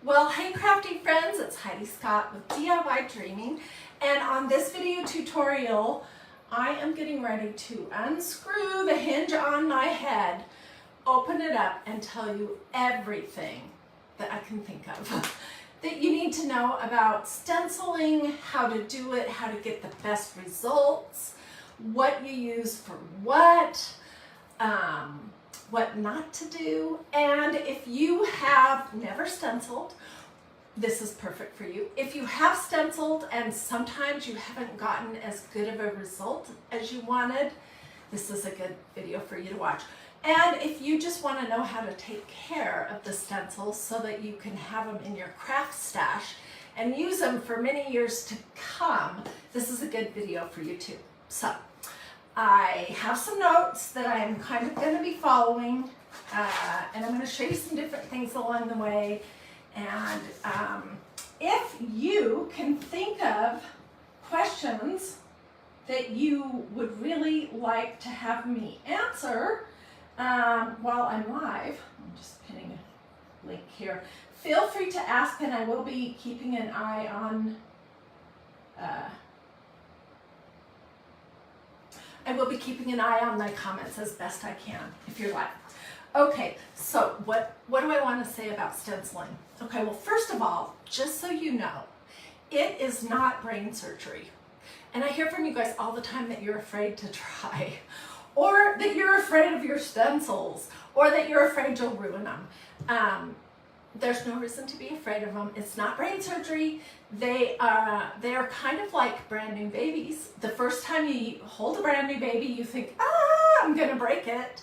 Well, hey crafty friends, it's Hiedi Scott with DiyDreaming, and on this video tutorial I am getting ready to unscrew the hinge on my head, open it up, and tell you everything that I can think of that you need to know about stenciling, how to do it, how to get the best results, what you use for what not to do. And if you have never stenciled, this is perfect for you. If you have stenciled and sometimes you haven't gotten as good of a result as you wanted, this is a good video for you to watch. And if you just want to know how to take care of the stencils so that you can have them in your craft stash and use them for many years to come, this is a good video for you too. So I have some notes that I'm kind of going to be following, and I'm going to show you some different things along the way. And if you can think of questions that you would really like to have me answer while I'm live, I'm just pinning a link here, feel free to ask, and I will be keeping an eye on my comments as best I can if you're live. Okay, so what do I want to say about stenciling? Okay, well, first of all, just so you know, it is not brain surgery. And I hear from you guys all the time that you're afraid to try, or that you're afraid of your stencils, or that you're afraid you'll ruin them. There's no reason to be afraid of them. It's not brain surgery. They are kind of like brand new babies. The first time you hold a brand new baby, you think, I'm gonna break it.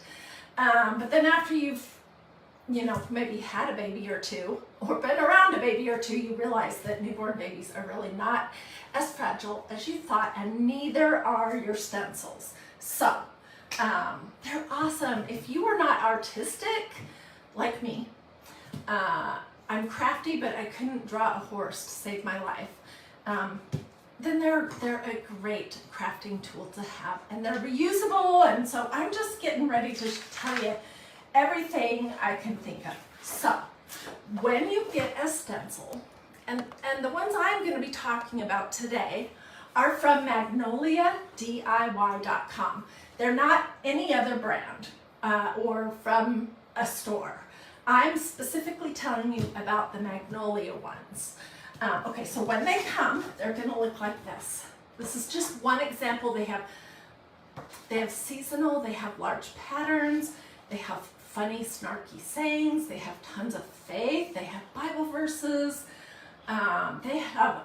But then after you've, maybe had a baby or two, or been around a baby or two, you realize that newborn babies are really not as fragile as you thought, and neither are your stencils. So, they're awesome. If you are not artistic, like me, I'm crafty, but I couldn't draw a horse to save my life, then they're a great crafting tool to have, and they're reusable. And so I'm just getting ready to tell you everything I can think of. So when you get a stencil, and the ones I'm going to be talking about today are from Magnolia DIY.com. They're not any other brand or from a store. I'm specifically telling you about the Magnolia ones. Okay, so when they come, they're going to look like this. This is just one example. They have seasonal, they have large patterns, they have funny, snarky sayings, they have tons of faith, they have Bible verses, they have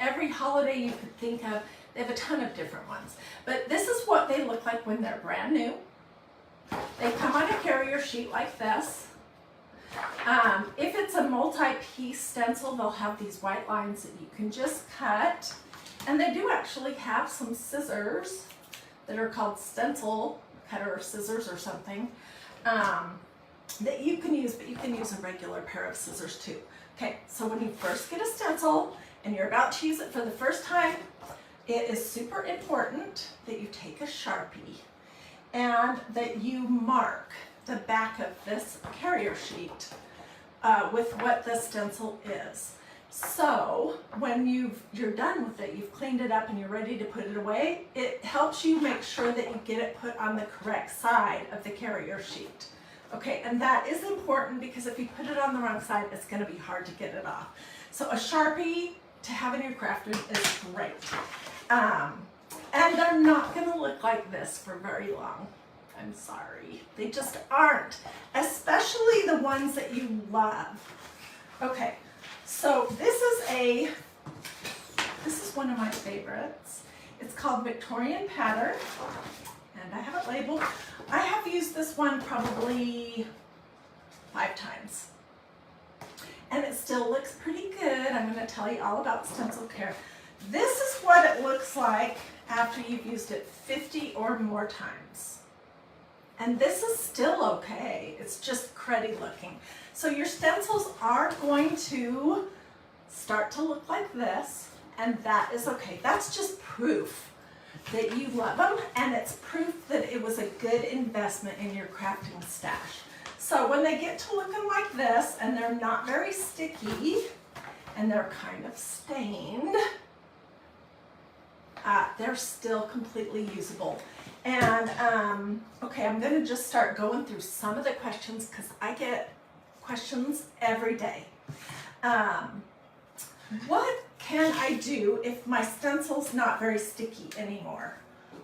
every holiday you could think of. They have a ton of different ones. But this is what they look like when they're brand new. They come on a carrier sheet like this. If it's a multi-piece stencil, they'll have these white lines that you can just cut. And they do actually have some scissors that are called stencil cutter scissors or something that you can use, but you can use a regular pair of scissors too. Okay, so when you first get a stencil and you're about to use it for the first time, it is super important that you take a Sharpie and that you mark the back of this carrier sheet with what the stencil is. So when you're done with it, you've cleaned it up and you're ready to put it away, it helps you make sure that you get it put on the correct side of the carrier sheet. Okay, and that is important because if you put it on the wrong side, it's going to be hard to get it off. So a Sharpie to have in your craft room is great. And they're not going to look like this for very long. I'm sorry. They just aren't, especially the ones that you love. Okay, so this is one of my favorites. It's called Victorian Pattern, and I have it labeled. I have used this one probably 5 times, and it still looks pretty good. I'm going to tell you all about stencil care. This is what it looks like after you've used it 50 or more times. And this is still okay. It's just cruddy looking. So your stencils are going to start to look like this, and that is okay. That's just proof that you love them, and it's proof that it was a good investment in your crafting stash. So when they get to looking like this and they're not very sticky and they're kind of stained, they're still completely usable. And okay, I'm going to just start going through some of the questions because I get questions every day. What can I do if my stencil's not very sticky anymore?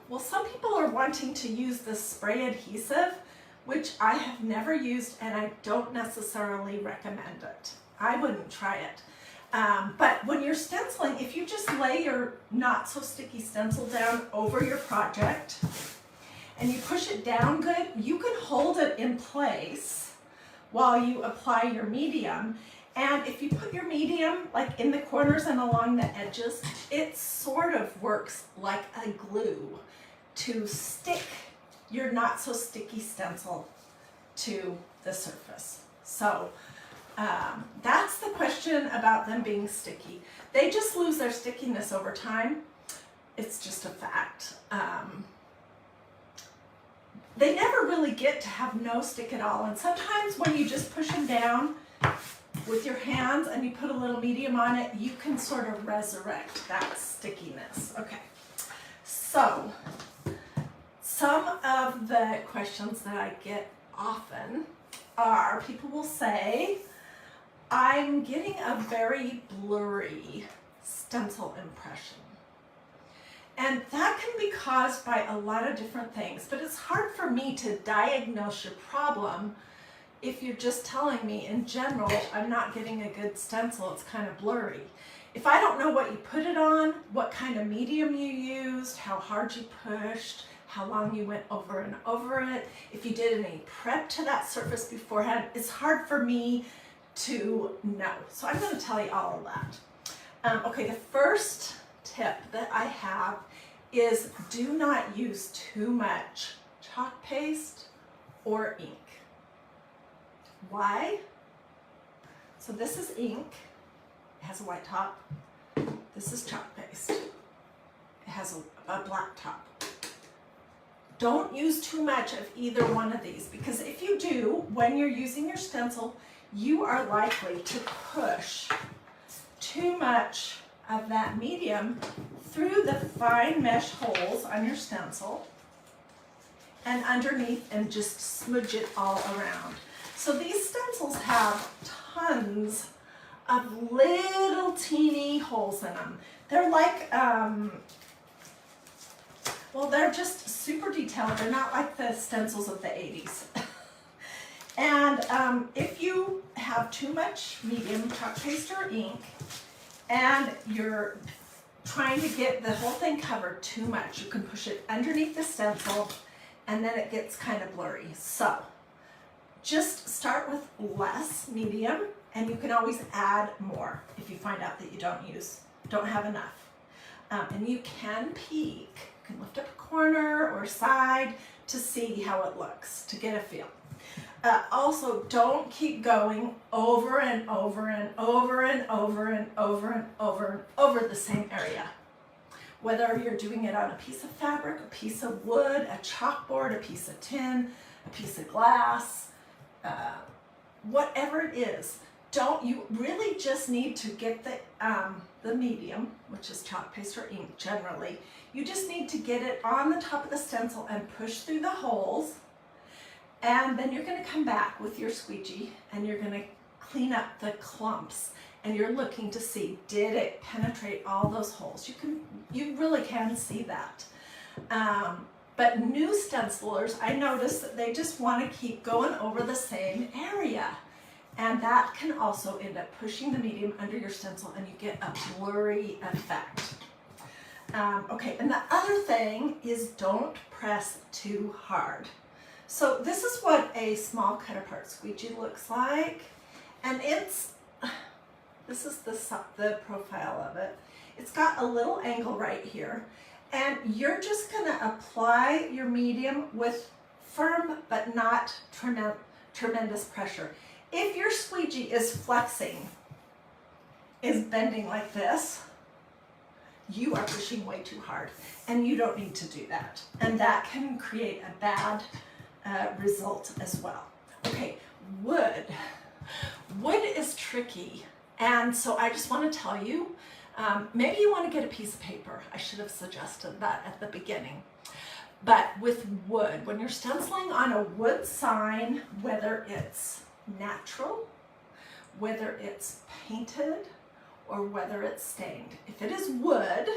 Well, some people are wanting to use this spray adhesive, which I have never used and I don't necessarily recommend it. I wouldn't try it. But when you're stenciling, if you just lay your not so sticky stencil down over your project and you push it down good, you can hold it in place while you apply your medium. And if you put your medium like in the corners and along the edges, it sort of works like a glue to stick your not so sticky stencil to the surface. So that's the question about them being sticky. They just lose their stickiness over time. It's just a fact. They never really get to have no stick at all. And sometimes when you just push them down with your hands and you put a little medium on it, you can sort of resurrect that stickiness. Okay, so some of the questions that I get often are, people will say, I'm getting a very blurry stencil impression. And that can be caused by a lot of different things, but it's hard for me to diagnose your problem if you're just telling me in general, I'm not getting a good stencil, it's kind of blurry. If I don't know what you put it on, what kind of medium you used, how hard you pushed, how long you went over and over it, if you did any prep to that surface beforehand, it's hard for me to know. So I'm going to tell you all of that. Okay, the first tip that I have is do not use too much chalk paste or ink. Why? So this is ink. It has a white top. This is chalk paste. It has a black top. Don't use too much of either one of these, because if you do, when you're using your stencil, you are likely to push too much of that medium through the fine mesh holes on your stencil and underneath and just smudge it all around. So these stencils have tons of little teeny holes in them. They're like, well, they're just super detailed. They're not like the stencils of the 80s. And if you have too much medium chalk paste or ink and you're trying to get the whole thing covered too much, you can push it underneath the stencil and then it gets kind of blurry. So just start with less medium and you can always add more if you find out that you don't have enough. And you can peek, you can lift up a corner or side to see how it looks, to get a feel. Also, don't keep going over and over and over and over and over and over and over the same area. Whether you're doing it on a piece of fabric, a piece of wood, a chalkboard, a piece of tin, a piece of glass, whatever it is, you really just need to get the medium, which is chalk paste or ink generally. You just need to get it on the top of the stencil and push through the holes. And then you're going to come back with your squeegee and you're going to clean up the clumps and you're looking to see, did it penetrate all those holes? You really can see that. But new stencilers, I notice that they just want to keep going over the same area. And that can also end up pushing the medium under your stencil and you get a blurry effect. Okay, and the other thing is don't press too hard. So this is what a small cut apart squeegee looks like. And this is the profile of it. It's got a little angle right here. And you're just gonna apply your medium with firm but not tremendous pressure. If your squeegee is flexing, is bending like this, you are pushing way too hard and you don't need to do that. And that can create a bad result as well. Okay, wood. Wood is tricky, and so I just want to tell you, maybe you want to get a piece of paper. I should have suggested that at the beginning. But with wood, when you're stenciling on a wood sign, whether it's natural, whether it's painted, or whether it's stained, if it is wood,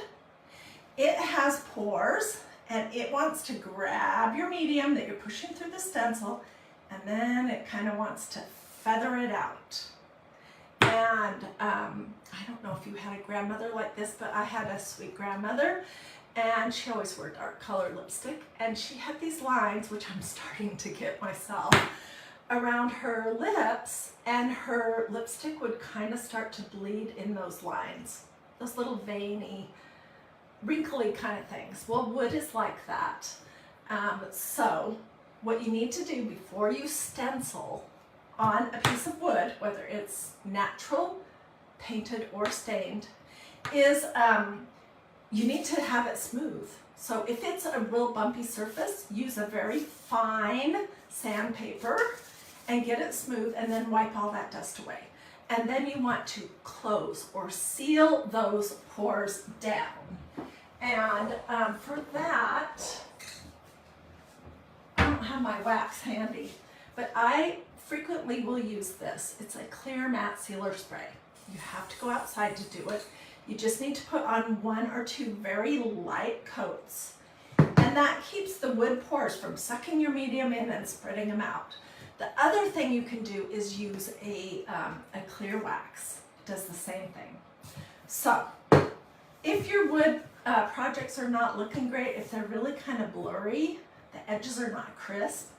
it has pores and it wants to grab your medium that you're pushing through the stencil, and then it kind of wants to feather it out. And I don't know if you had a grandmother like this, but I had a sweet grandmother, and she always wore dark colored lipstick, and she had these lines, which I'm starting to get myself, around her lips, and her lipstick would kind of start to bleed in those lines, those little veiny, wrinkly kind of things. Well, wood is like that. So what you need to do before you stencil on a piece of wood, whether it's natural, painted, or stained, is you need to have it smooth. So if it's a real bumpy surface, use a very fine sandpaper and get it smooth, and then wipe all that dust away. And then you want to close or seal those pores down. And for that, I don't have my wax handy, but I frequently will use this. It's a clear matte sealer spray. You have to go outside to do it. You just need to put on 1 or 2 very light coats, and that keeps the wood pores from sucking your medium in and spreading them out. The other thing you can do is use a clear wax. It does the same thing. So if your wood projects are not looking great, if they're really kind of blurry, the edges are not crisp,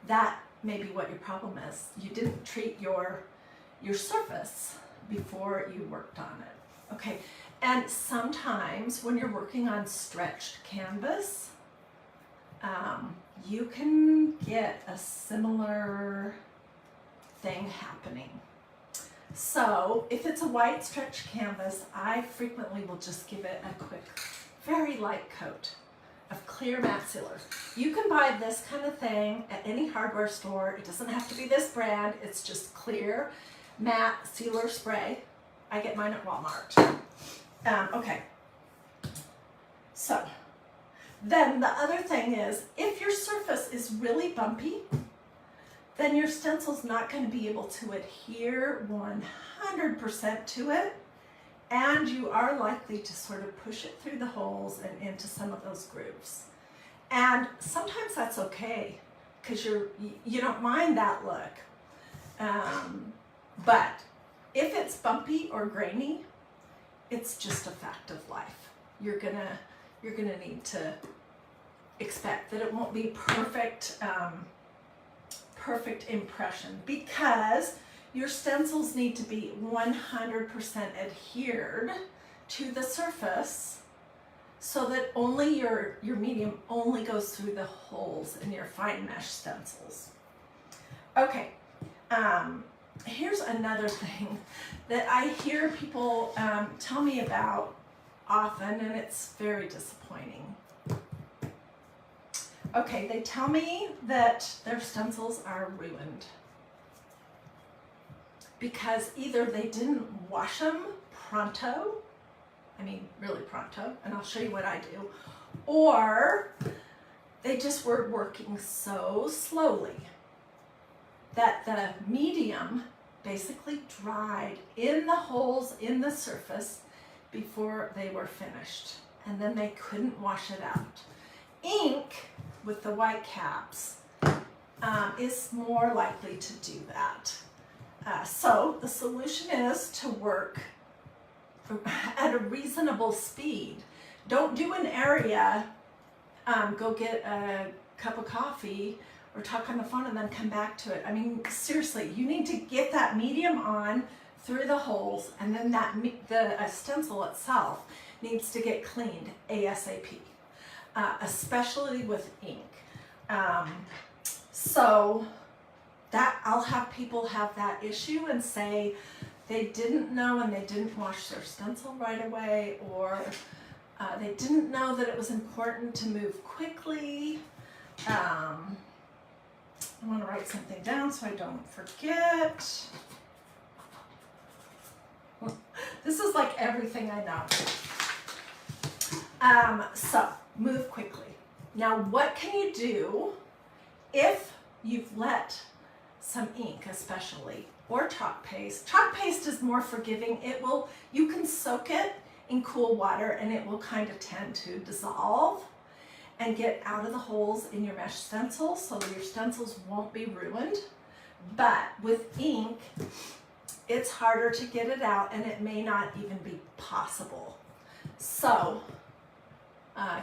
that may be what your problem is. You didn't treat your surface before you worked on it. Okay, and sometimes when you're working on stretched canvas, you can get a similar thing happening. So if it's a white stretched canvas, I frequently will just give it a quick, very light coat of clear matte sealer. You can buy this kind of thing at any hardware store. It doesn't have to be this brand. It's just clear matte sealer spray. I get mine at Walmart. Okay, so then the other thing is, if your surface is really bumpy, then your stencil's not going to be able to adhere 100% to it, and you are likely to sort of push it through the holes and into some of those grooves. And sometimes that's okay, because you don't mind that look. But if it's bumpy or grainy, it's just a fact of life. You're gonna need to expect that it won't be perfect, perfect impression, because your stencils need to be 100% adhered to the surface, so that only your medium only goes through the holes in your fine mesh stencils. Okay, here's another thing that I hear people tell me about often, and it's very disappointing. Okay, they tell me that their stencils are ruined because either they didn't wash them pronto, I mean really pronto, and I'll show you what I do, or they just were working so slowly that the medium basically dried in the holes in the surface before they were finished, and then they couldn't wash it out. Ink with the white caps is more likely to do that. So the solution is to work at a reasonable speed. Don't do an area, go get a cup of coffee or talk on the phone and then come back to it. I mean, seriously, you need to get that medium on through the holes, and then the stencil itself needs to get cleaned ASAP, especially with ink. So that I'll have people have that issue and say they didn't know and they didn't wash their stencil right away, or they didn't know that it was important to move quickly. I want to write something down so I don't forget. This is like everything I know. So move quickly. Now what can you do if you've let some ink especially, or chalk paste? Chalk paste is more forgiving. You can soak it in cool water and it will kind of tend to dissolve and get out of the holes in your mesh stencil so that your stencils won't be ruined. But with ink, it's harder to get it out and it may not even be possible. So,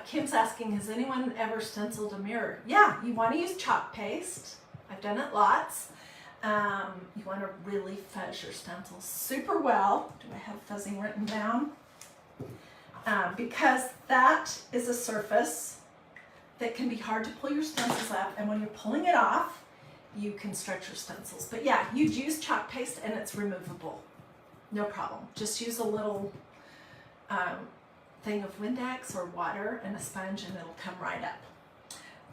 Kim's asking, has anyone ever stenciled a mirror? Yeah, you want to use chalk paste. I've done it lots. You want to really fuzz your stencils super well. Do I have fuzzing written down? Because that is a surface that can be hard to pull your stencils up, and when you're pulling it off, you can stretch your stencils. But yeah, you'd use chalk paste and it's removable. No problem. Just use a little thing of Windex or water and a sponge and it'll come right up.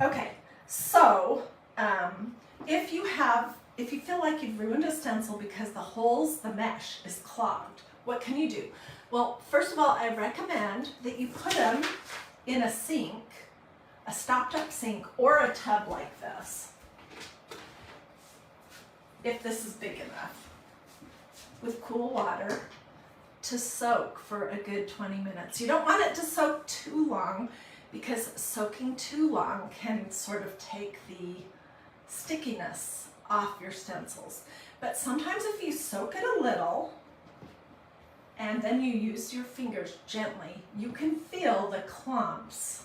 Okay, so if you feel like you've ruined a stencil because the mesh is clogged, what can you do? Well, first of all, I recommend that you put them in a sink, a stopped up sink, or a tub like this, if this is big enough, with cool water to soak for a good 20 minutes. You don't want it to soak too long because soaking too long can sort of take the stickiness off your stencils. But sometimes if you soak it a little and then you use your fingers gently, you can feel the clumps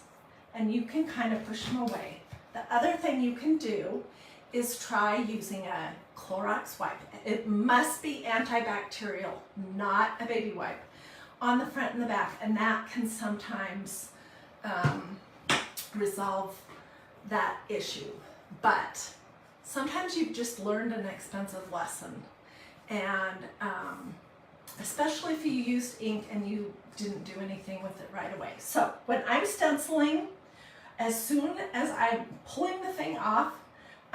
and you can kind of push them away. The other thing you can do is try using a Clorox wipe. It must be antibacterial, not a baby wipe, on the front and the back, and that can sometimes resolve that issue. But sometimes you've just learned an expensive lesson, and especially if you used ink and you didn't do anything with it right away. So when I'm stenciling, as soon as I'm pulling the thing off,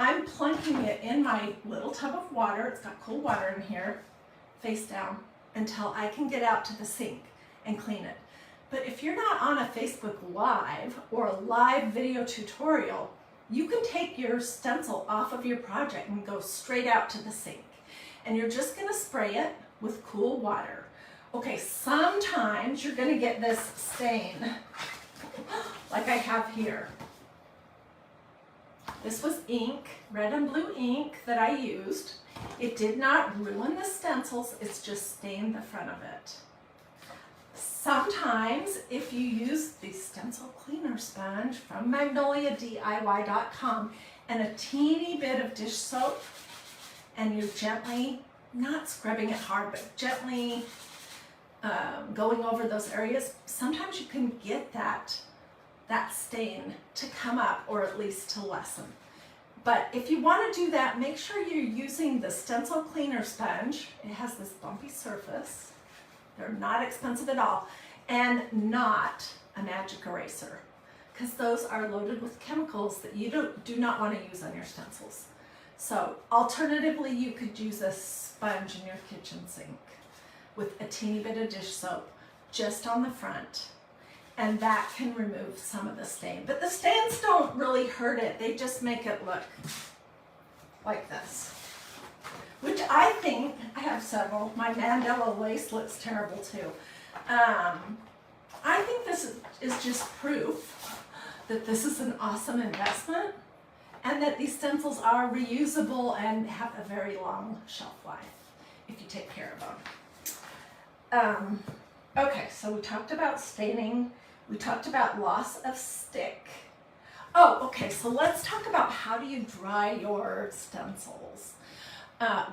I'm plunking it in my little tub of water. It's got cool water in here, face down, until I can get out to the sink and clean it. But if you're not on a Facebook Live or a live video tutorial, you can take your stencil off of your project and go straight out to the sink. And you're just gonna spray it with cool water. Okay, sometimes you're gonna get this stain, like I have here. This was ink, red and blue ink that I used. It did not ruin the stencils, it's just stained the front of it. Sometimes if you use the stencil cleaner sponge from magnoliadiy.com and a teeny bit of dish soap, and you're gently, not scrubbing it hard, but gently going over those areas, sometimes you can get that stain to come up, or at least to lessen. But if you want to do that, make sure you're using the stencil cleaner sponge. It has this bumpy surface. They're not expensive at all, and not a magic eraser, because those are loaded with chemicals that you do not want to use on your stencils. So alternatively, you could use a sponge in your kitchen sink with a teeny bit of dish soap just on the front, and that can remove some of the stain. But the stains don't really hurt it. They just make it look like this, which I think, I have several. My Mandela lace looks terrible too. I think this is just proof that this is an awesome investment and that these stencils are reusable and have a very long shelf life if you take care of them. Okay, so we talked about staining. We talked about loss of stick. Oh, okay, so let's talk about how do you dry your stencils.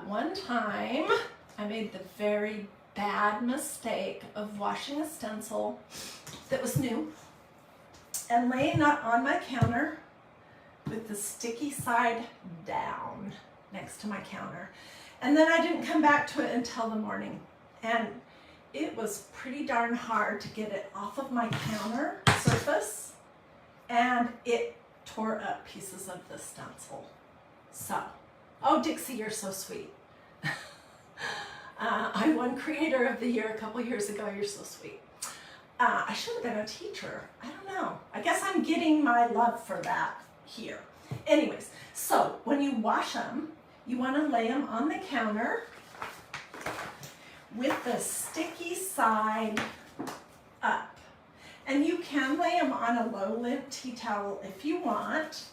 One time, I made the very bad mistake of washing a stencil that was new and laying it on my counter with the sticky side down next to my counter. And then I didn't come back to it until the morning. And it was pretty darn hard to get it off of my counter surface, and it tore up pieces of the stencil. So, oh Dixie, you're so sweet. I won Creator of the Year a couple years ago. You're so sweet. I should have been a teacher. I don't know. I guess I'm getting my love for that here. Anyways, so when you wash them, you want to lay them on the counter with the sticky side up. And you can lay them on a low lint tea towel if you want.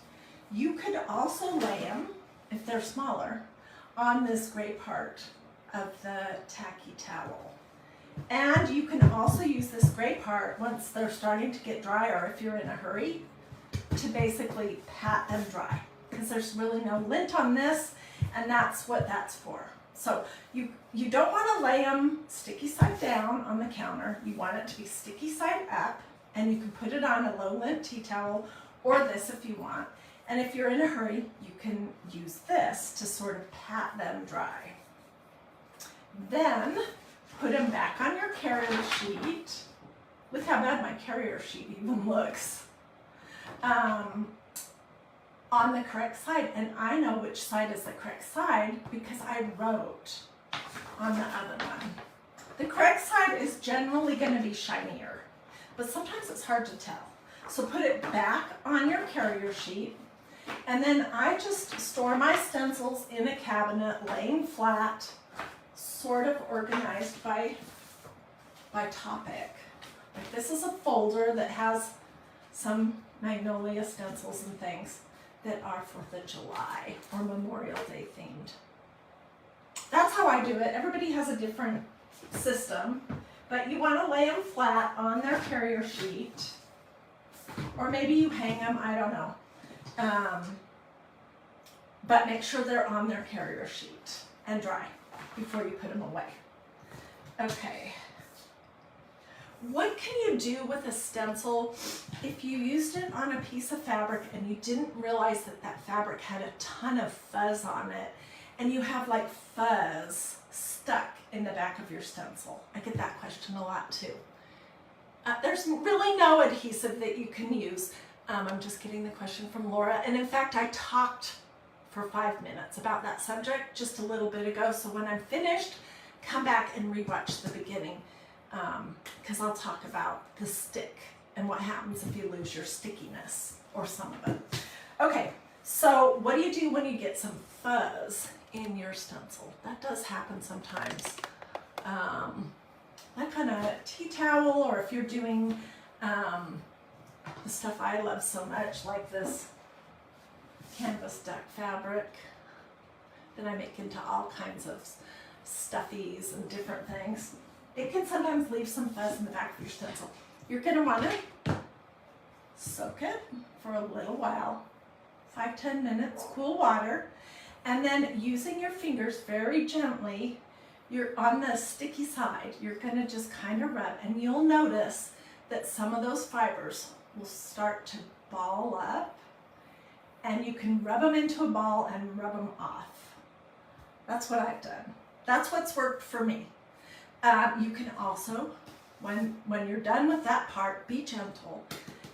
You could also lay them, if they're smaller, on this gray part of the tacky towel. And you can also use this gray part once they're starting to get dry, or if you're in a hurry, to basically pat them dry, because there's really no lint on this, and that's what that's for. So you don't want to lay them sticky side down on the counter. You want it to be sticky side up, and you can put it on a low lint tea towel or this if you want. And if you're in a hurry, you can use this to sort of pat them dry. Then put them back on your carrier sheet. Look how bad my carrier sheet even looks. On the correct side, and I know which side is the correct side because I wrote on the other one. The correct side is generally going to be shinier, but sometimes it's hard to tell. So put it back on your carrier sheet, and then I just store my stencils in a cabinet, laying flat, sort of organized by topic. Like this is a folder that has some Magnolia stencils and things that are 4th of July or Memorial Day themed. That's how I do it. Everybody has a different system, but you want to lay them flat on their carrier sheet, or maybe you hang them, I don't know. But make sure they're on their carrier sheet and dry before you put them away. Okay. What can you do with a stencil if you used it on a piece of fabric and you didn't realize that that fabric had a ton of fuzz on it, and you have like fuzz stuck in the back of your stencil? I get that question a lot too. There's really no adhesive that you can use. I'm just getting the question from Laura, and in fact I talked for 5 minutes about that subject just a little bit ago, so when I'm finished, come back and rewatch the beginning. Because I'll talk about the stick and what happens if you lose your stickiness, or some of it. Okay, so what do you do when you get some fuzz in your stencil? That does happen sometimes. Like on a tea towel, or if you're doing the stuff I love so much, like this canvas duck fabric that I make into all kinds of stuffies and different things. It can sometimes leave some fuzz in the back of your stencil. You're going to want to soak it for a little while, 5-10 minutes, cool water, and then using your fingers very gently, you're on the sticky side, you're going to just kind of rub, and you'll notice that some of those fibers will start to ball up, and you can rub them into a ball and rub them off. That's what I've done. That's what's worked for me. You can also, when you're done with that part, be gentle.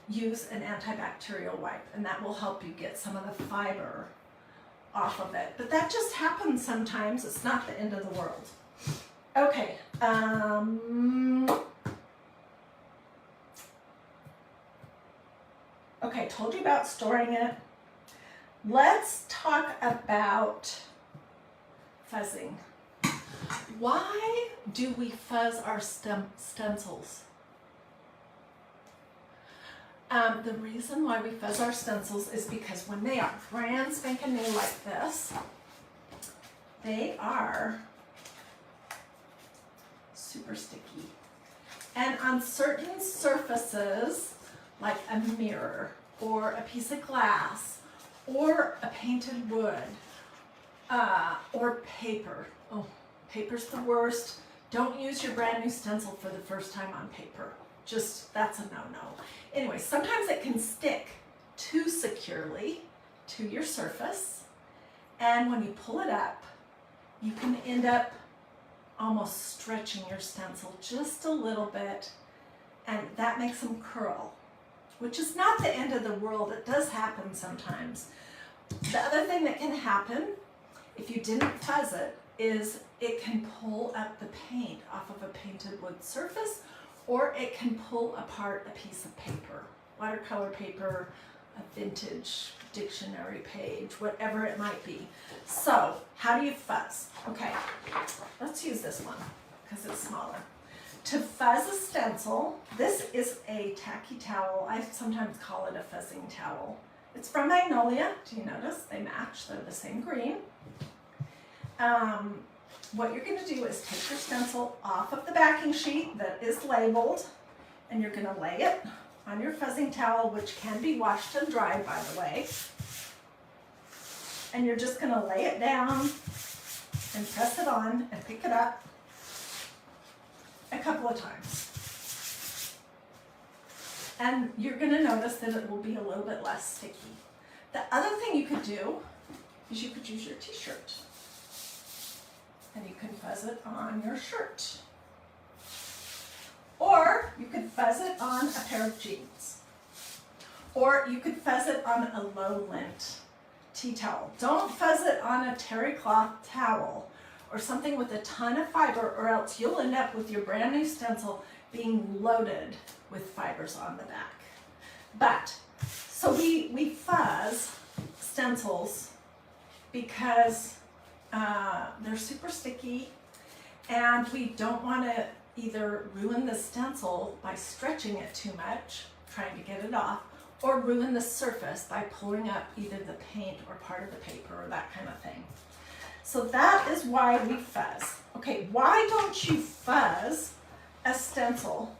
Use an antibacterial wipe, and that will help you get some of the fiber off of it. But that just happens sometimes. It's not the end of the world. Okay. Okay, told you about storing it. Let's talk about fuzzing. Why do we fuzz our stencils? The reason why we fuzz our stencils is because when they are brand spanking new like this, they are super sticky. And on certain surfaces, like a mirror or a piece of glass or a painted wood or paper. Oh, paper's the worst. Don't use your brand new stencil for the first time on paper. Just, that's a no-no. Anyway, sometimes it can stick too securely to your surface, and when you pull it up, you can end up almost stretching your stencil just a little bit, and that makes them curl, which is not the end of the world. It does happen sometimes, The other thing that can happen if you didn't fuzz it is it can pull up the paint off of a painted wood surface, or it can pull apart a piece of paper, watercolor paper, a vintage dictionary page, whatever it might be. So how do you fuzz? Okay, let's use this one because it's smaller. To fuzz a stencil, this is a tacky towel. I sometimes call it a fuzzing towel. It's from Magnolia. Do you notice? They match. They're the same green. What you're going to do is take your stencil off of the backing sheet that is labeled, and you're going to lay it on your fuzzing towel, which can be washed and dried, by the way. And you're just going to lay it down and press it on and pick it up a couple of times. And you're going to notice that it will be a little bit less sticky. The other thing you could do is you could use your t-shirt. And you can fuzz it on your shirt. Or you could fuzz it on a pair of jeans. Or you could fuzz it on a low lint tea towel. Don't fuzz it on a terry cloth towel or something with a ton of fiber, or else you'll end up with your brand new stencil being loaded with fibers on the back. But, so we fuzz stencils because they're super sticky, and we don't want to either ruin the stencil by stretching it too much, trying to get it off, or ruin the surface by pulling up either the paint or part of the paper or that kind of thing. So that is why we fuzz. Okay, why don't you fuzz a stencil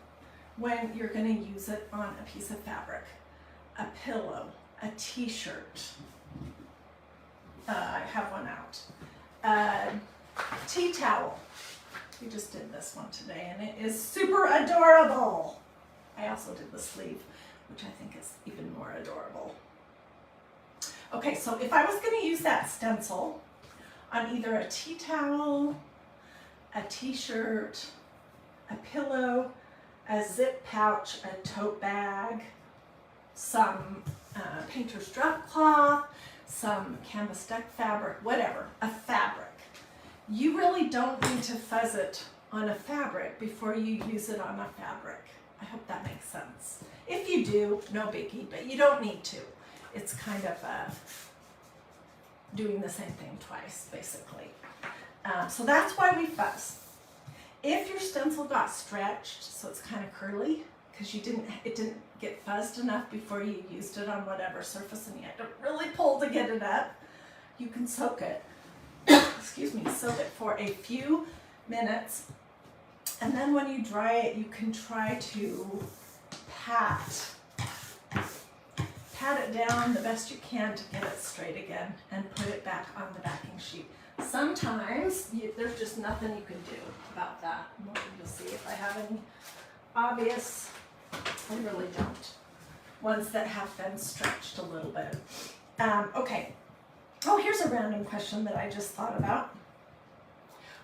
when you're going to use it on a piece of fabric, a pillow, a t-shirt? I have one out. Tea towel. We just did this one today, and it is super adorable. I also did the sleeve, which I think is even more adorable. Okay, so if I was going to use that stencil on either a tea towel, a t-shirt, a pillow, a zip pouch, a tote bag, some painter's drop cloth, some canvas deck fabric, whatever, a fabric. You really don't need to fuzz it on a fabric before you use it on a fabric. I hope that makes sense. If you do, no biggie, but you don't need to. It's kind of doing the same thing twice, basically. So that's why we fuzz. If your stencil got stretched, so it's kind of curly, because it didn't get fuzzed enough before you used it on whatever surface and you had to really pull to get it up, you can soak it. Excuse me, soak it for a few minutes, and then when you dry it, you can try to pat it down the best you can to get it straight again and put it back on the backing sheet. Sometimes there's just nothing you can do about that. You'll see if I have any obvious, I really don't, ones that have been stretched a little bit. Okay. Oh, here's a random question that I just thought about.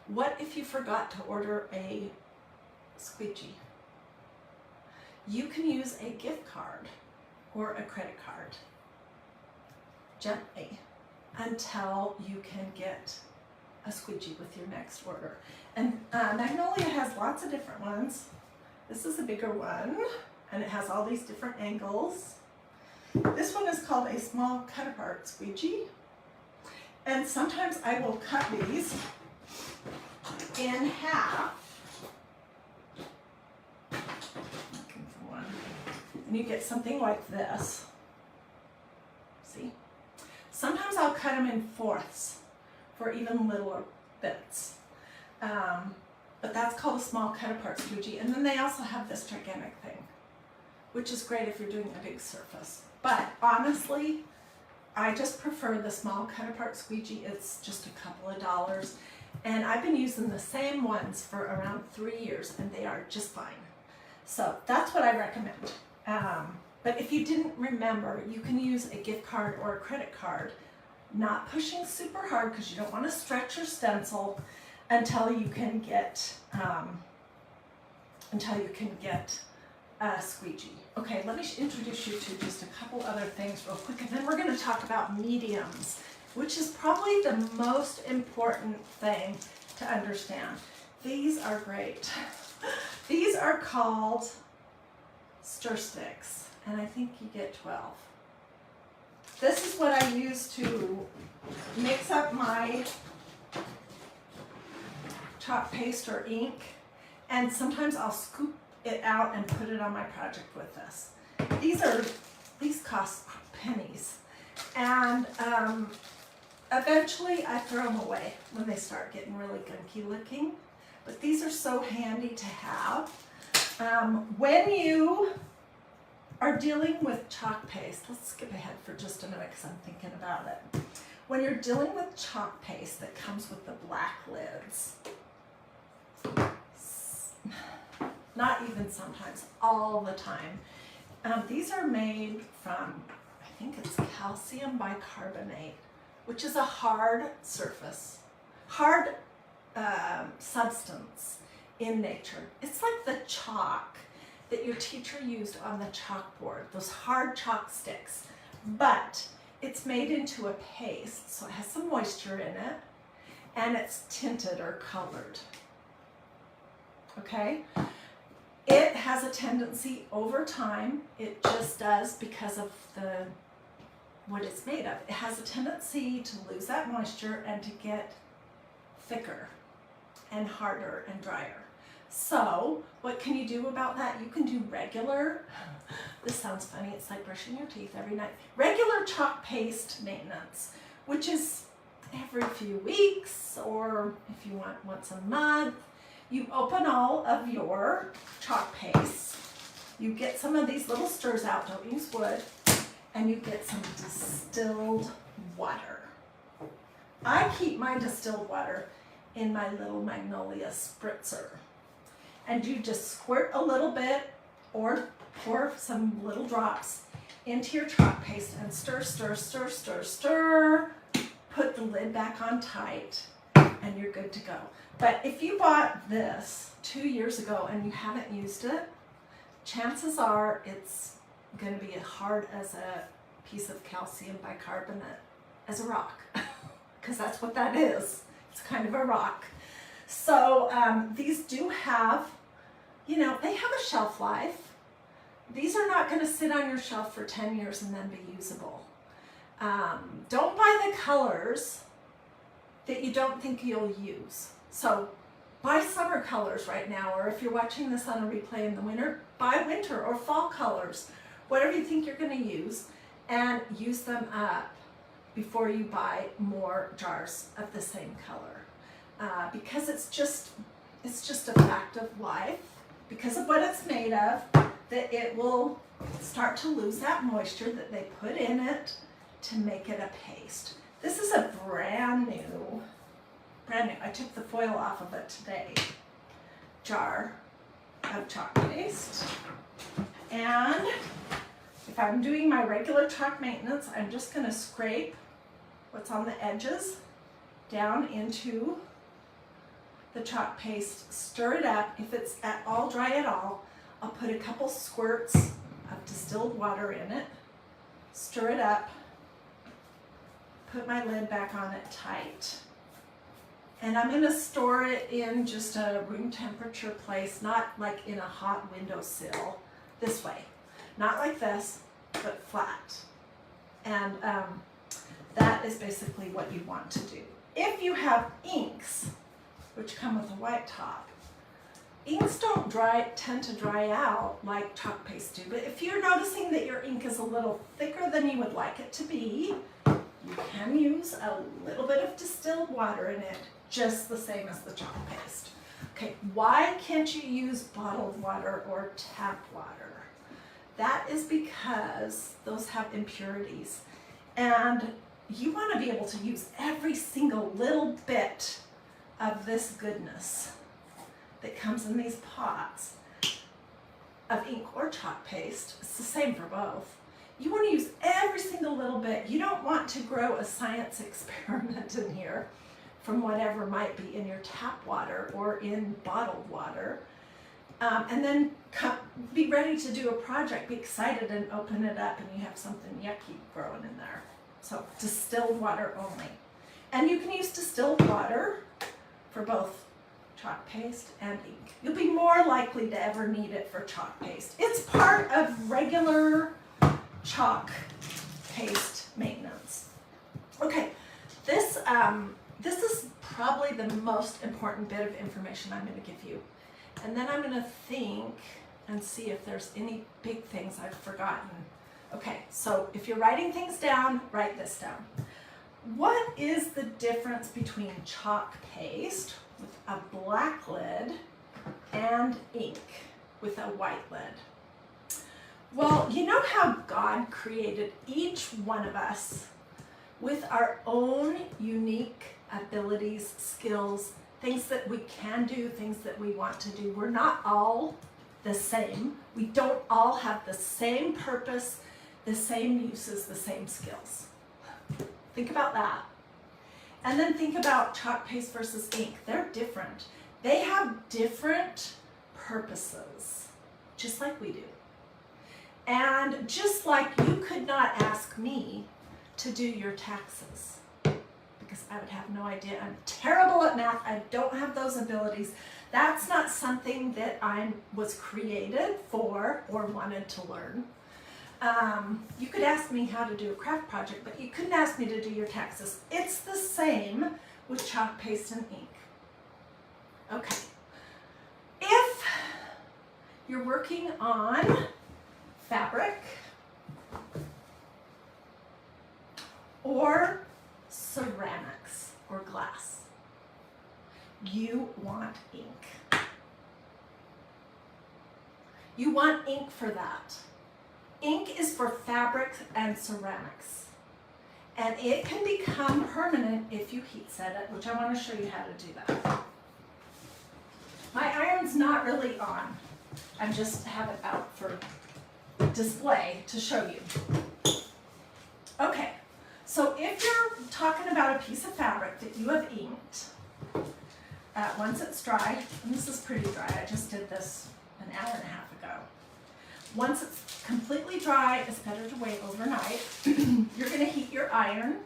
What if you forgot to order a squeegee? You can use a gift card or a credit card gently until you can get a squeegee with your next order. And Magnolia has lots of different ones. This is a bigger one, and it has all these different angles. This one is called a small cut apart squeegee. And sometimes I will cut these in half. Looking for one. And you get something like this. See? Sometimes I'll cut them in fourths for even littler bits. But that's called a small cut apart squeegee. And then they also have this gigantic thing, which is great if you're doing a big surface. But honestly, I just prefer the small cut apart squeegee. It's just a couple of dollars. And I've been using the same ones for around 3 years, and they are just fine. So that's what I recommend. But if you didn't remember, you can use a gift card or a credit card, not pushing super hard because you don't want to stretch your stencil until you can get squeegee. Okay, let me introduce you to just a couple other things real quick, and then we're going to talk about mediums, which is probably the most important thing to understand. These are great. These are called stir sticks, and I think you get 12. This is what I use to mix up my chalk paste or ink, and sometimes I'll scoop it out and put it on my project with this. These cost pennies, and eventually I throw them away when they start getting really gunky looking. But these are so handy to have. When you are dealing with chalk paste, let's skip ahead for just a minute because I'm thinking about it. When you're dealing with chalk paste that comes with the black lids, not even sometimes, all the time. These are made from, I think it's calcium bicarbonate, which is a hard surface, hard substance in nature. It's like the chalk that your teacher used on the chalkboard, those hard chalk sticks, but it's made into a paste, so it has some moisture in it, and it's tinted or colored. Okay? It has a tendency over time, it just does because of what it's made of. It has a tendency to lose that moisture and to get thicker and harder and drier. So what can you do about that? You can do regular, this sounds funny, it's like brushing your teeth every night, regular chalk paste maintenance, which is every few weeks, or if you want once a month. You open all of your chalk paste, you get some of these little stirs out, don't use wood, and you get some distilled water. I keep my distilled water in my little Magnolia spritzer. And you just squirt a little bit or pour some little drops into your chalk paste and stir, stir, stir, stir, stir. Put the lid back on tight and you're good to go. But if you bought this 2 years ago and you haven't used it, chances are it's going to be as hard as a piece of calcium bicarbonate, as a rock, because that's what that is. It's kind of a rock. So these do have, you know, they have a shelf life. These are not going to sit on your shelf for 10 years and then be usable. Don't buy the colors that you don't think you'll use. So buy summer colors right now, or if you're watching this on a replay in the winter, buy winter or fall colors, whatever you think you're going to use, and use them up before you buy more jars of the same color. Because it's just a fact of life, because of what it's made of, that it will start to lose that moisture that they put in it to make it a paste. This is a brand new, I took the foil off of it today, jar of chalk paste. And if I'm doing my regular chalk maintenance, I'm just going to scrape what's on the edges down into the chalk paste, stir it up. If it's at all dry at all, I'll put a couple squirts of distilled water in it, stir it up, put my lid back on it tight. And I'm going to store it in just a room temperature place, not like in a hot windowsill, this way. Not like this, but flat. And that is basically what you want to do. If you have inks, which come with a white top, inks don't tend to dry out like chalk paste do, but if you're noticing that your ink is a little thicker than you would like it to be, you can use a little bit of distilled water in it, just the same as the chalk paste. Okay, why can't you use bottled water or tap water? That is because those have impurities, and you want to be able to use every single little bit of this goodness that comes in these pots of ink or chalk paste. It's the same for both. You want to use every single little bit. You don't want to grow a science experiment in here from whatever might be in your tap water or in bottled water. And then be ready to do a project, be excited and open it up and you have something yucky growing in there. So distilled water only. And you can use distilled water for both chalk paste and ink. You'll be more likely to ever need it for chalk paste. It's part of regular chalk paste maintenance. Okay, this is probably the most important bit of information I'm going to give you. And then I'm going to think and see if there's any big things I've forgotten. Okay, so if you're writing things down, write this down. What is the difference between chalk paste with a black lid and ink with a white lid? Well, you know how God created each one of us with our own unique abilities, skills, things that we can do, things that we want to do. We're not all the same. We don't all have the same purpose, the same uses, the same skills. Think about that. And then think about chalk paste versus ink. They're different. They have different purposes, just like we do. And just like you could not ask me to do your taxes, because I would have no idea. I'm terrible at math. I don't have those abilities. That's not something that I was created for or wanted to learn. You could ask me how to do a craft project, but you couldn't ask me to do your taxes. It's the same with chalk paste and ink. Okay. If you're working on fabric or ceramics or glass, you want ink. You want ink for that. Ink is for fabrics and ceramics. And it can become permanent if you heat set it, which I want to show you how to do that. My iron's not really on. I just have it out for display to show you. Okay, so if you're talking about a piece of fabric that you have inked, once it's dry, and this is pretty dry, I just did this an hour and a half ago. Once it's completely dry, it's better to wait overnight. You're going to heat your iron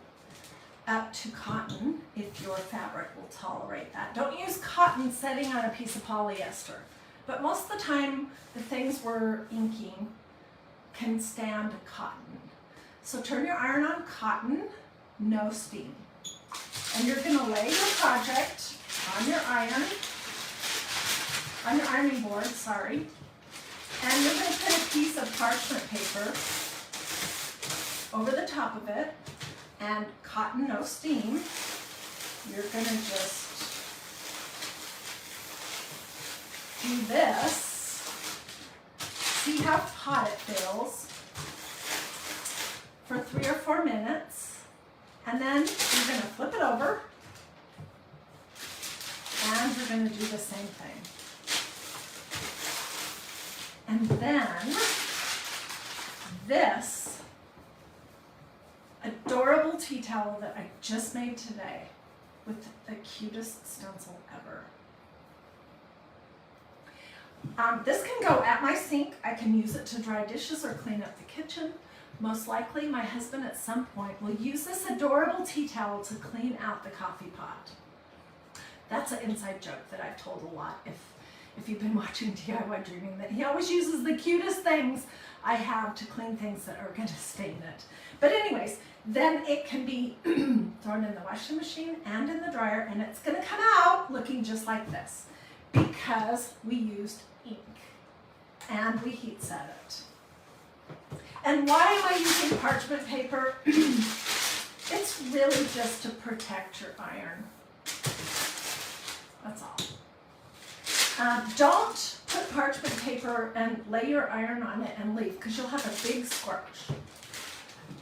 up to cotton if your fabric will tolerate that. Don't use cotton setting on a piece of polyester, but most of the time the things we're inking can stand cotton. So turn your iron on cotton, no steam. And you're going to lay your project on your ironing board, sorry. And you're going to put a piece of parchment paper over the top of it, and cotton, no steam. You're going to just do this. See how hot it feels for 3 or 4 minutes, and then you're going to flip it over, and you're going to do the same thing. And then this adorable tea towel that I just made today with the cutest stencil ever. This can go at my sink. I can use it to dry dishes or clean up the kitchen. Most likely my husband at some point will use this adorable tea towel to clean out the coffee pot. That's an inside joke that I've told a lot if you've been watching DiyDreaming, that he always uses the cutest things I have to clean things that are going to stain it. But anyways, then it can be thrown in the washing machine and in the dryer, and it's going to come out looking just like this because we used ink and we heat set it. And why am I using parchment paper? It's really just to protect your iron. That's all. Don't put parchment paper and lay your iron on it and leave, because you'll have a big scorch.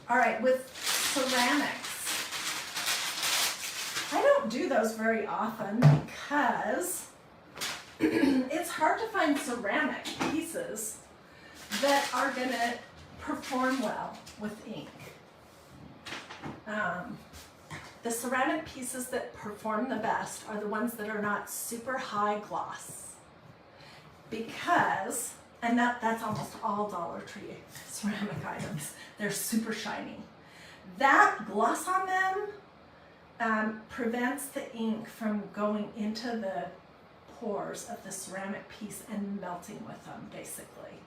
All right, with ceramics, I don't do those very often because it's hard to find ceramic pieces that are going to perform well with ink. The ceramic pieces that perform the best are the ones that are not super high gloss. because, and that's almost all Dollar Tree ceramic items. They're super shiny. That gloss on them prevents the ink from going into the pores of the ceramic piece and melting with them, basically.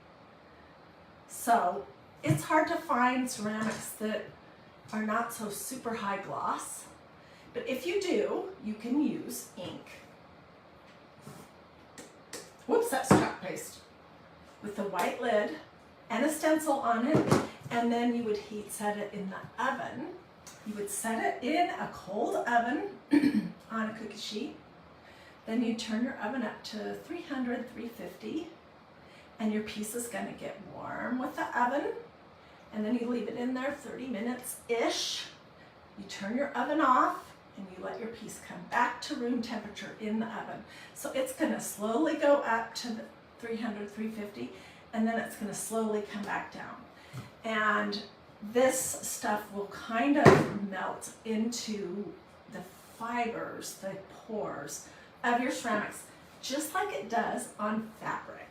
So it's hard to find ceramics that are not so super high gloss, but if you do, you can use ink. Whoops, that's chalk paste. With a white lid and a stencil on it, and then you would heat set it in the oven. You would set it in a cold oven on a cookie sheet. Then you turn your oven up to 300, 350, and your piece is going to get warm with the oven. And then you leave it in there 30 minutes-ish. You turn your oven off, and you let your piece come back to room temperature in the oven. So it's going to slowly go up to the 300, 350, and then it's going to slowly come back down. And this stuff will kind of melt into the fibers, the pores of your ceramics, just like it does on fabric,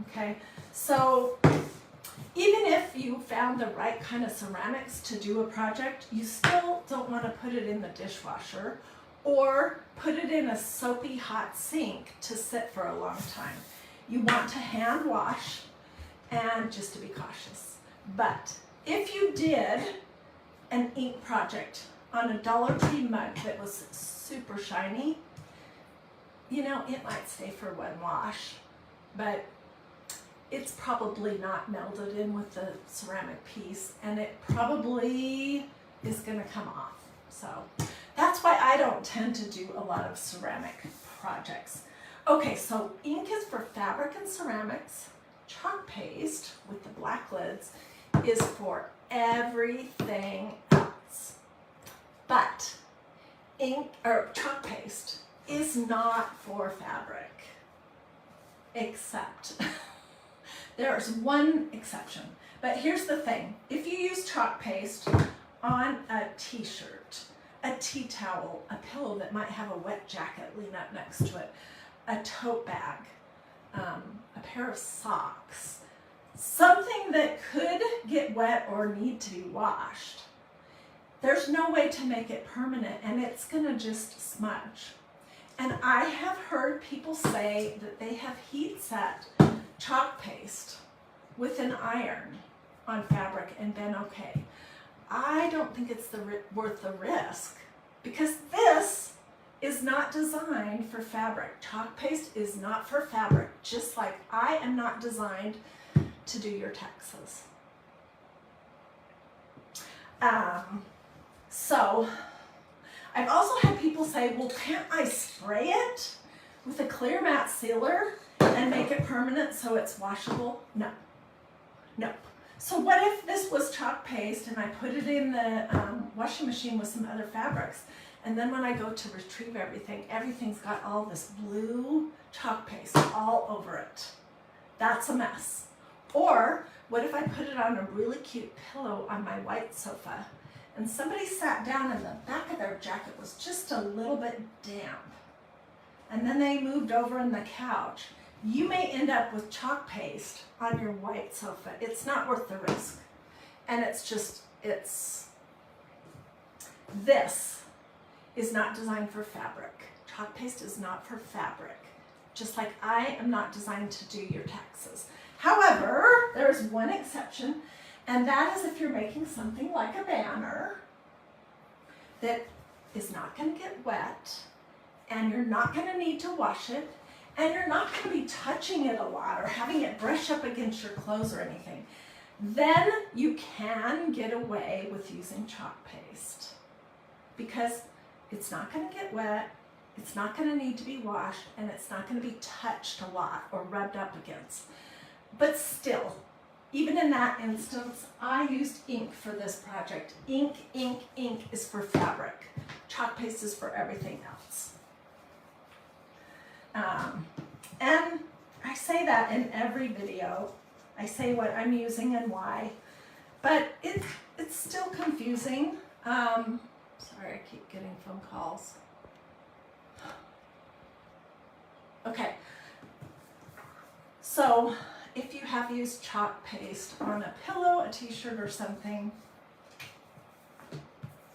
okay? So even if you found the right kind of ceramics to do a project, you still don't want to put it in the dishwasher or put it in a soapy hot sink to sit for a long time. You want to hand wash and just to be cautious. But if you did an ink project on a Dollar Tree mug that was super shiny, you know, it might stay for one wash, but it's probably not melded in with the ceramic piece, and it probably is going to come off. So that's why I don't tend to do a lot of ceramic projects. Okay, so ink is for fabric and ceramics. Chalk paste with the black lids is for everything else. But ink or chalk paste is not for fabric, except there's one exception. But here's the thing, if you use chalk paste on a t-shirt, a tea towel, a pillow that might have a wet jacket lean up next to it, a tote bag, a pair of socks, something that could get wet or need to be washed, there's no way to make it permanent, and it's gonna just smudge. And I have heard people say that they have heat set chalk paste with an iron on fabric and been okay. I don't think it's worth the risk, because this is not designed for fabric. Chalk paste is not for fabric, just like I am not designed to do your taxes. So I've also had people say, well, can't I spray it with a clear matte sealer and make it permanent so it's washable? No, no. So what if this was chalk paste and I put it in the washing machine with some other fabrics, and then when I go to retrieve everything, everything's got all this blue chalk paste all over it? That's a mess. Or what if I put it on a really cute pillow on my white sofa, and somebody sat down and the back of their jacket was just a little bit damp, and then they moved over in the couch? You may end up with chalk paste on your white sofa. It's not worth the risk. And this is not designed for fabric. Chalk paste is not for fabric, just like I am not designed to do your taxes. However, there's one exception, and that is if you're making something like a banner that is not going to get wet, and you're not going to need to wash it, and you're not going to be touching it a lot or having it brush up against your clothes or anything, then you can get away with using chalk paste, because it's not going to get wet, it's not going to need to be washed, and it's not going to be touched a lot or rubbed up against. But still, even in that instance, I used ink for this project. Ink, ink, ink is for fabric. Chalk paste is for everything else. And I say that in every video. I say what I'm using and why, but it's still confusing. Sorry, I keep getting phone calls. So if you have used chalk paste on a pillow, a t-shirt or something,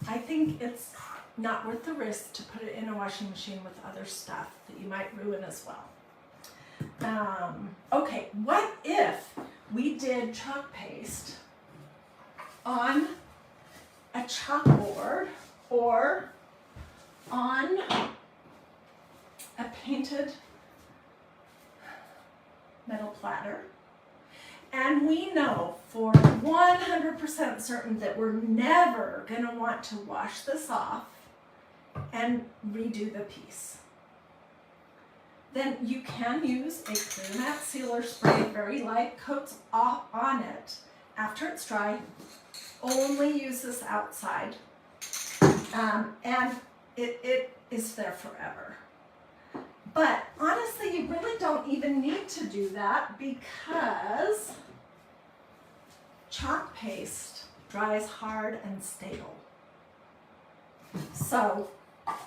I think it's not worth the risk to put it in a washing machine with other stuff that you might ruin as well. Okay, what if we did chalk paste on a chalkboard or on a painted metal platter, and we know for 100% certain that we're never going to want to wash this off and redo the piece? Then you can use a clear matte sealer spray, very light coats off on it after it's dry. Only use this outside, and it is there forever. But honestly, you really don't even need to do that because chalk paste dries hard and stable. So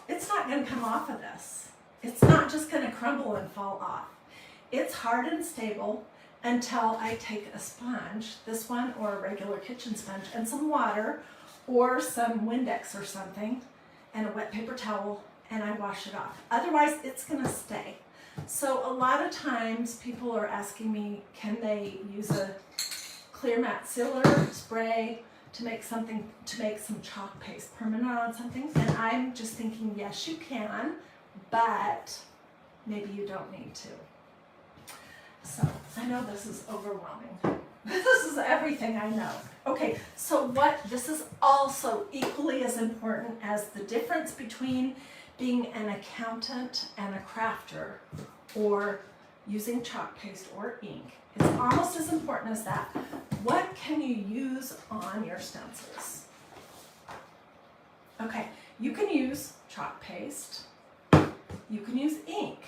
it's not going to come off of this. It's not just going to crumble and fall off. It's hard and stable until I take a sponge, this one or a regular kitchen sponge, and some water or some Windex or something and a wet paper towel, and I wash it off. Otherwise, it's going to stay. So a lot of times people are asking me, can they use a clear matte sealer spray to make some chalk paste permanent on something? And I'm just thinking, yes, you can, but maybe you don't need to. So I know this is overwhelming. This is everything I know. Okay, so this is also equally as important as the difference between being an accountant and a crafter or using chalk paste or ink. It's almost as important as that. What can you use on your stencils? Okay, you can use chalk paste. You can use ink.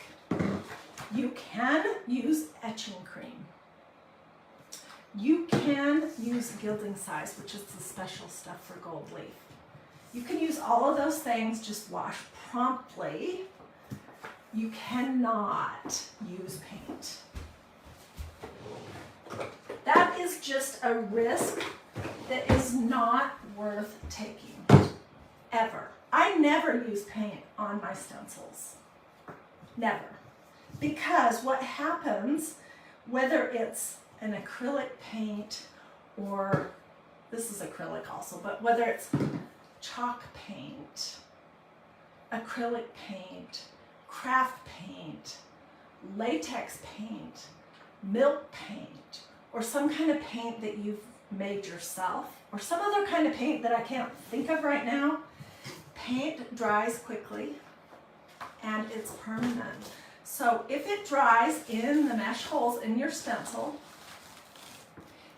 You can use etching cream. You can use gilding size, which is the special stuff for gold leaf. You can use all of those things, just wash promptly. You cannot use paint. That is just a risk that is not worth taking, ever. I never use paint on my stencils, never. Because what happens, whether it's an acrylic paint or, this is acrylic also, but whether it's chalk paint, acrylic paint, craft paint, latex paint, milk paint, or some kind of paint that you've made yourself, or some other kind of paint that I can't think of right now, paint dries quickly and it's permanent. So if it dries in the mesh holes in your stencil,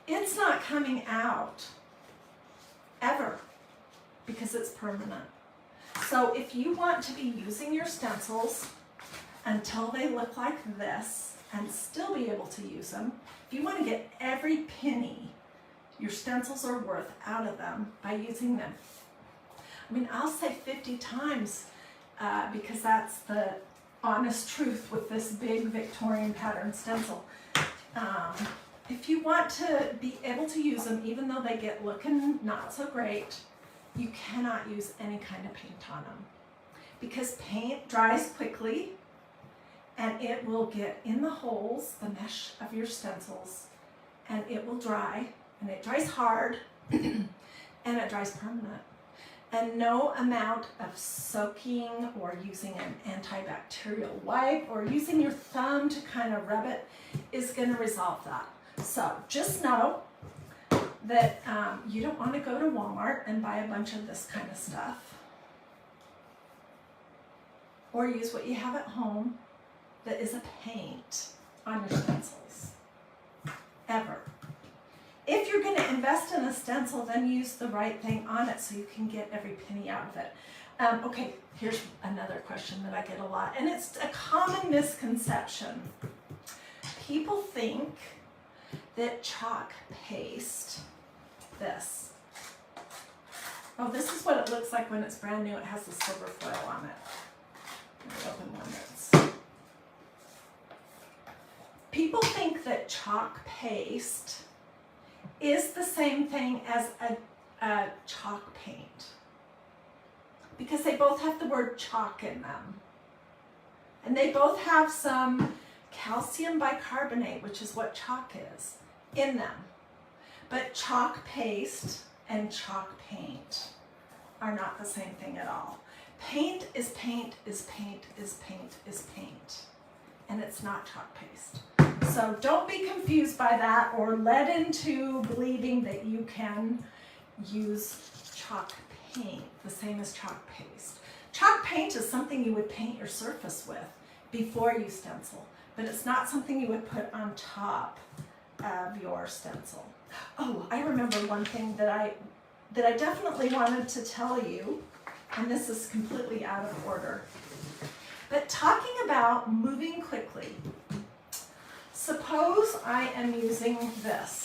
it's not coming out ever because it's permanent. So if you want to be using your stencils until they look like this and still be able to use them, if you want to get every penny your stencils are worth out of them by using them, I mean, I'll say 50 times because that's the honest truth with this big Victorian pattern stencil. If you want to be able to use them, even though they get looking not so great, you cannot use any kind of paint on them because paint dries quickly and it will get in the holes, the mesh of your stencils, and it will dry, and it dries hard and it dries permanent. And no amount of soaking or using an antibacterial wipe or using your thumb to kind of rub it is going to resolve that. So just know that you don't want to go to Walmart and buy a bunch of this kind of stuff. Or use what you have at home that is a paint on your stencils. Ever. If you're going to invest in a stencil, then use the right thing on it so you can get every penny out of it. Okay, here's another question that I get a lot, and it's a common misconception. People think that chalk paste, this is what it looks like when it's brand new. It has the silver foil on it. Let me open one that's People think that chalk paste is the same thing as a chalk paint because they both have the word chalk in them. And they both have some calcium bicarbonate, which is what chalk is, in them. But chalk paste and chalk paint are not the same thing at all. Paint is paint is paint is paint is paint. And it's not chalk paste. So don't be confused by that or led into believing that you can use chalk paint the same as chalk paste. Chalk paint is something you would paint your surface with before you stencil, but it's not something you would put on top of your stencil. Oh, I remember one thing that I definitely wanted to tell you, and this is completely out of order. But talking about moving quickly, suppose I am using this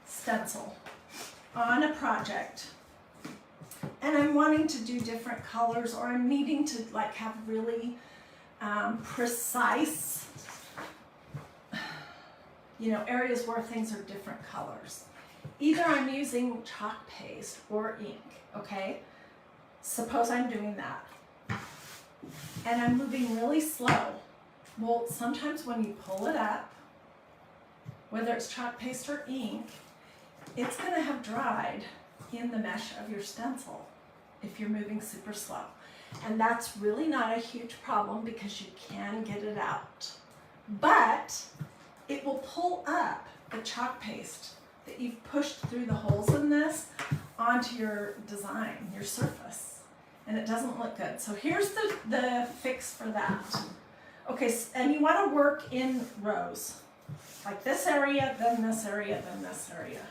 stencil on a project and I'm wanting to do different colors, or I'm needing to like have really precise, areas where things are different colors. Either I'm using chalk paste or ink, okay? Suppose I'm doing that. And I'm moving really slow. Well, sometimes when you pull it up, whether it's chalk paste or ink, it's gonna have dried in the mesh of your stencil if you're moving super slow. And that's really not a huge problem because you can get it out. But it will pull up the chalk paste that you've pushed through the holes in this onto your design, your surface. And it doesn't look good. So here's the fix for that. Okay, and you want to work in rows. Like this area, then this area, then this area.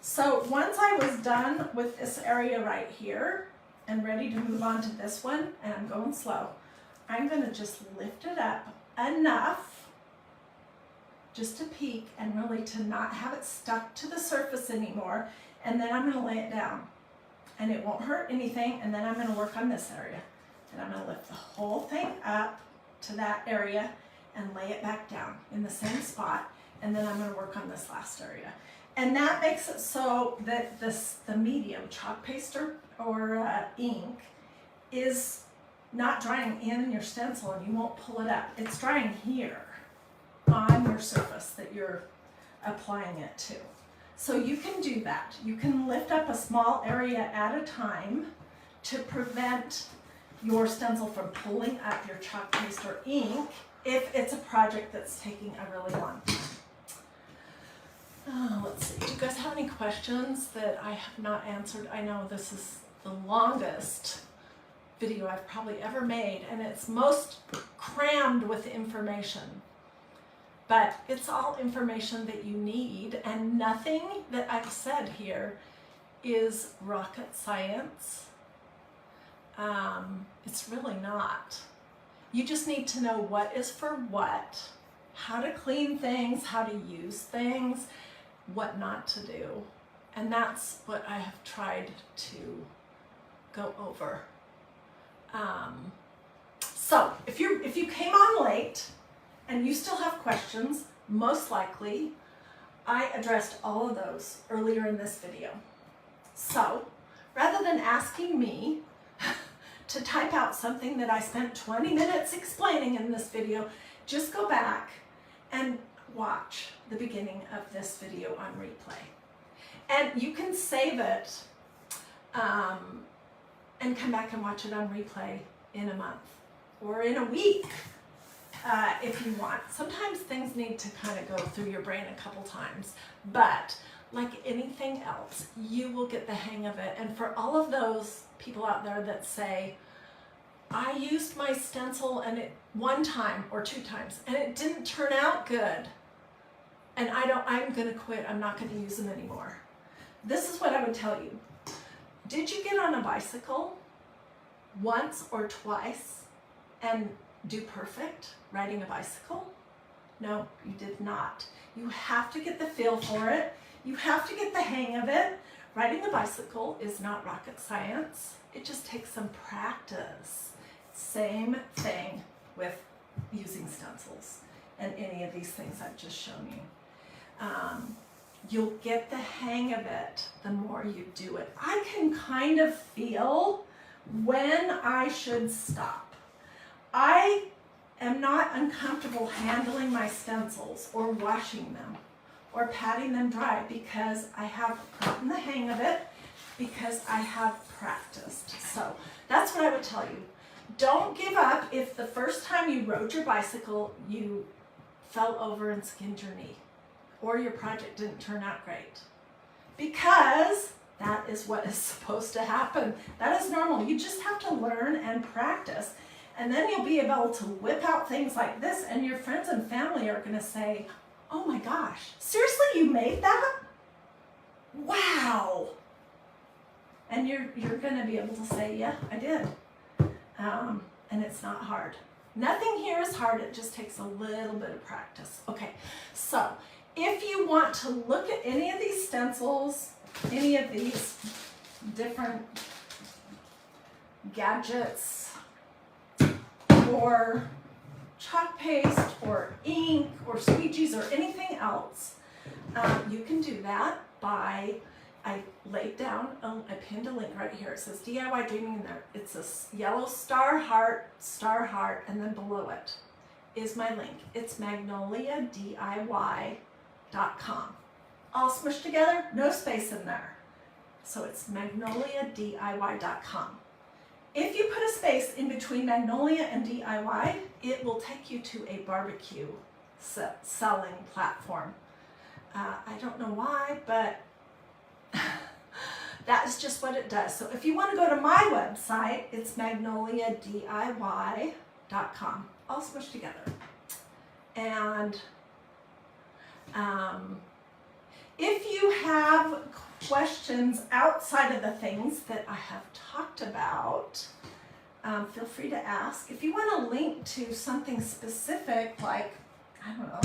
So once I was done with this area right here and ready to move on to this one, and I'm going slow, I'm going to just lift it up enough just to peek and really to not have it stuck to the surface anymore. And then I'm going to lay it down. And it won't hurt anything, and then I'm going to work on this area. And I'm going to lift the whole thing up to that area and lay it back down in the same spot, and then I'm going to work on this last area. And that makes it so that the medium, chalk paste or ink, is not drying in your stencil and you won't pull it up. It's drying here on your surface that you're applying it to. So you can do that. You can lift up a small area at a time to prevent your stencil from pulling up your chalk paste or ink if it's a project that's taking a really long time. Let's see, do you guys have any questions that I have not answered? I know this is the longest video I've probably ever made, and it's most crammed with information. But it's all information that you need, and nothing that I've said here is rocket science. It's really not. You just need to know what is for what, how to clean things, how to use things, what not to do. And that's what I have tried to go over. So if you came on late and you still have questions, most likely I addressed all of those earlier in this video. So rather than asking me to type out something that I spent 20 minutes explaining in this video, just go back and watch the beginning of this video on replay. And you can save it and come back and watch it on replay in a month or in a week if you want. Sometimes things need to kind of go through your brain a couple times, but like anything else, you will get the hang of it. And for all of those people out there that say, I used my stencil and it one time or two times and it didn't turn out good, and I'm gonna quit, I'm not gonna use them anymore. This is what I would tell you. Did you get on a bicycle once or twice and do perfect riding a bicycle? No, you did not. You have to get the feel for it. You have to get the hang of it. Riding a bicycle is not rocket science. It just takes some practice. Same thing with using stencils. and any of these things I've just shown you. You'll get the hang of it the more you do it. I can kind of feel when I should stop. I am not uncomfortable handling my stencils or washing them or patting them dry because I have gotten the hang of it, because I have practiced. So that's what I would tell you. Don't give up if the first time you rode your bicycle you fell over and skinned your knee, or your project didn't turn out great, because that is what is supposed to happen. That is normal. You just have to learn and practice, and then you'll be able to whip out things like this, and your friends and family are going to say, oh my gosh, seriously, you made that? Wow. And you're going to be able to say, yeah, I did. And it's not hard. Nothing here is hard. It just takes a little bit of practice. Okay, so if you want to look at any of these stencils, any of these different gadgets, or chalk paste, or ink, or squeegees, or anything else, you can do that by, I laid down, I pinned a link right here. It says DIY Dreaming in there. It's a yellow star heart, and then below it is my link. It's magnoliadiy.com. All smushed together, no space in there. So it's magnoliadiy.com. If you put a space in between Magnolia and DIY, it will take you to a barbecue selling platform. I don't know why, but that's just what it does. So if you want to go to my website, it's magnoliadiy.com, all smushed together. And if you have questions outside of the things that I have talked about, feel free to ask. If you want a link to something specific, like, I don't know,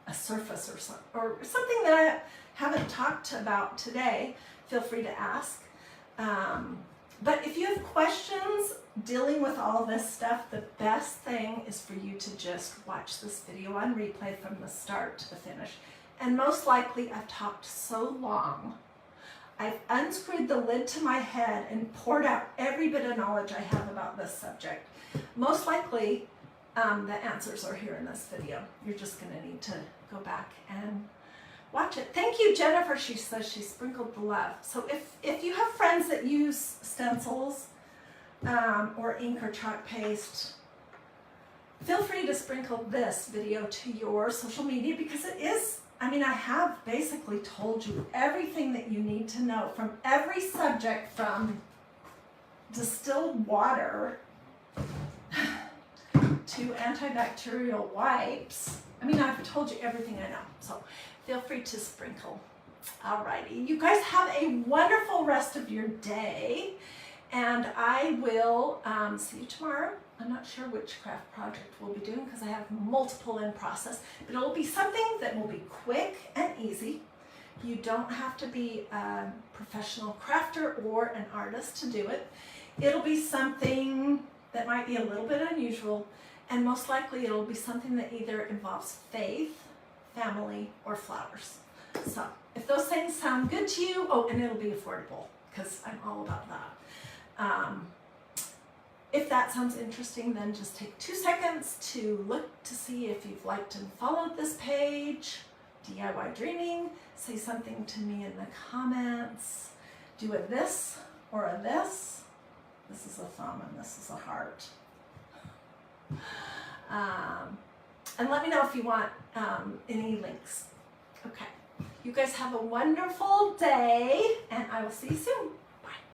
a surface or something that I haven't talked about today, feel free to ask. But if you have questions dealing with all this stuff, the best thing is for you to just watch this video on replay from the start to the finish. And most likely, I've talked so long, I've unscrewed the lid to my head and poured out every bit of knowledge I have about this subject. Most likely, the answers are here in this video. You're just going to need to go back and watch it. Thank you, Jennifer. She says she sprinkled the love. So if you have friends that use stencils or ink or chalk paste, feel free to sprinkle this video to your social media, because it is, I mean, I have basically told you everything that you need to know from every subject, from distilled water to antibacterial wipes. I mean, I've told you everything I know, so feel free to sprinkle. Alrighty, you guys have a wonderful rest of your day, and I will see you tomorrow. I'm not sure which craft project we'll be doing because I have multiple in process, but it'll be something that will be quick and easy. You don't have to be a professional crafter or an artist to do it. It'll be something that might be a little bit unusual, and most likely it'll be something that either involves faith, family, or flowers. So if those things sound good to you, oh, and it'll be affordable, because I'm all about that. If that sounds interesting, then just take 2 seconds to look to see if you've liked and followed this page, DIY Dreaming. Say something to me in the comments. Do a this or a this. This is a thumb and this is a heart. And let me know if you want any links. Okay. You guys have a wonderful day, and I will see you soon.